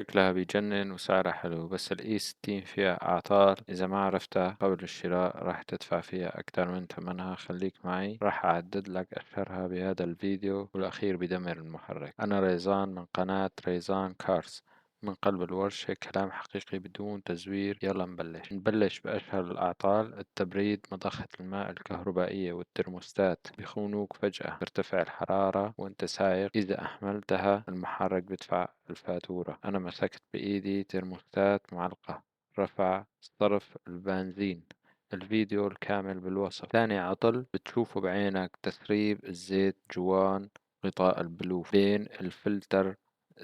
شكلها بيجنن وسعرها حلو، بس الإي 60 فيها أعطال إذا ما عرفتها قبل الشراء راح تدفع فيها أكتر من ثمنها. خليك معي، راح أعدد لك أشهرها بهذا الفيديو، والأخير بدمر المحرك. أنا ريزان من قناة ريزان كارز، من قلب الورشة، كلام حقيقي بدون تزوير. يلا نبلش بأشهر الأعطال: التبريد، مضخة الماء الكهربائية والترموستات بيخونوك فجأة، ترتفع الحرارة وانت سايق، إذا أهملتها المحرك بدفع الفاتورة. أنا مسكت بإيدي ترموستات معلقة، رفع صرف البنزين. الفيديو الكامل بالوصف. ثاني عطل بتشوفه بعينك: تسريب الزيت جوان غطاء البلوف بين الفلتر.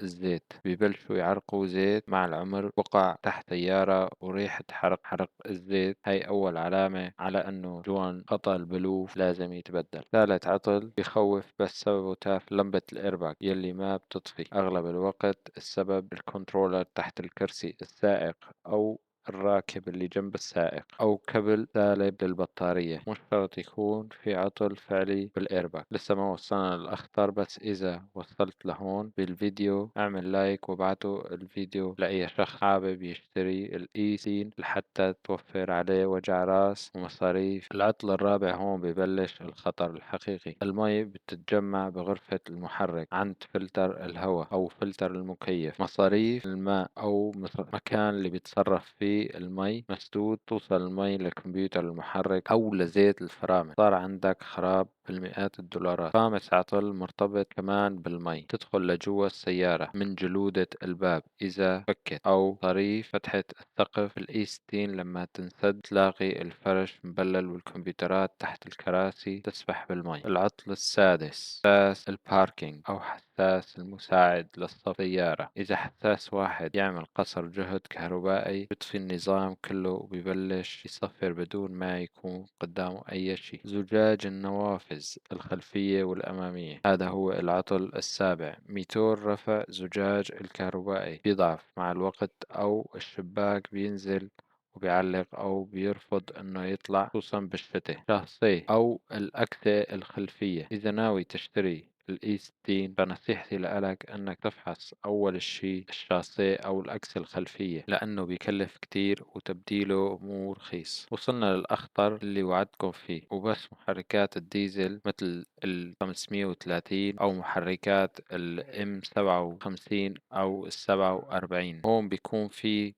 الزيت ببلشوا يعرقوا زيت مع العمر، بقع تحت تيارة وريحة حرق الزيت. هاي أول علامة على أنه جوان غطاء البلوف لازم يتبدل. ثالث عطل بخوف بس سببه تافه: لمبة الإيرباك يلي ما بتطفي. أغلب الوقت السبب الكنترولر تحت الكرسي السائق أو الراكب اللي جنب السائق، أو كبل سالب للبطارية. مش شرط يكون في عطل فعلي بالإيرباك. لسه ما وصلنا للأخطر، بس إذا وصلت لهون بالفيديو اعمل لايك وابعته الفيديو لأي شخص حابب يشتري الإي سين لحتى توفر عليه وجع راس ومصاريف. العطل الرابع هون ببلش الخطر الحقيقي: المي بتتجمع بغرفة المحرك عند فلتر الهواء أو فلتر المكيف. مصاريف الماء أو مكان اللي بيتصرف فيه المي مسدود، توصل المي لكمبيوتر المحرك أو لزيت الفرامل، صار عندك خراب بالمئات الدولارات. خامس عطل مرتبط كمان بالمي: تدخل لجوا السيارة من جلودة الباب إذا فكت، أو طريف فتحة السقف. الإي 60 لما تنسد تلاقي الفرش مبلل والكمبيوترات تحت الكراسي تسبح بالمي. العطل السادس: حساس الباركينج أو حساس المساعد للسيارة. إذا حساس واحد يعمل قصر جهد كهربائي بيطفي النظام كله وبيبلش يصفر بدون ما يكون قدامه أي شيء. زجاج النوافذ الخلفية والأمامية، هذا هو العطل السابع. ميتور رفع زجاج الكهربائي بيضعف مع الوقت، أو الشباك بينزل وبيعلق أو بيرفض إنه يطلع، خصوصا بالشتاء. شاصيه أو الأكسة الخلفية: إذا ناوي تشتري الإي 60 فنصيحتي لك إنك تفحص أول شي الشاصيه أو الأكسة الخلفية، لأنه بيكلف كتير وتبديله مو رخيص. وصلنا للأخطر اللي وعدتكم فيه، وبس محركات الديزل مثل ال 530 أو محركات ال M57 أو ال 47. هون بيكون في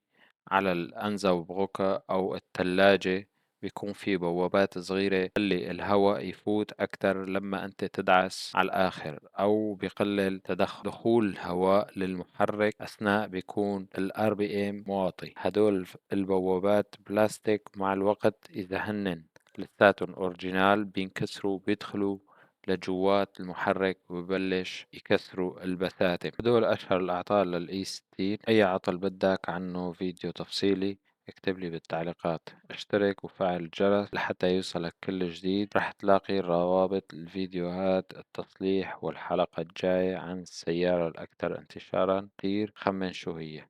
على الأنظمة وبغوكا أو الثلاجة بيكون في بوابات صغيرة تخلي الهواء يفوت أكتر لما أنت تدعس على الآخر، أو بيقلل دخول الهواء للمحرك أثناء بيكون ال RPM واطي. هدول البوابات بلاستيك، مع الوقت إذا هنن لساتهم أورجينال بينكسروا، بيدخلوا لجوات المحرك وببلش يكسروا البساتم. هدول أشهر الأعطال للإي 60. أي عطل بدك عنه فيديو تفصيلي اكتب لي بالتعليقات. اشترك وفعل الجرس لحتى يوصلك كل جديد. راح تلاقي روابط الفيديوهات التصليح والحلقة الجاية عن السيارة الأكثر انتشارا. كتير خمن شو هي.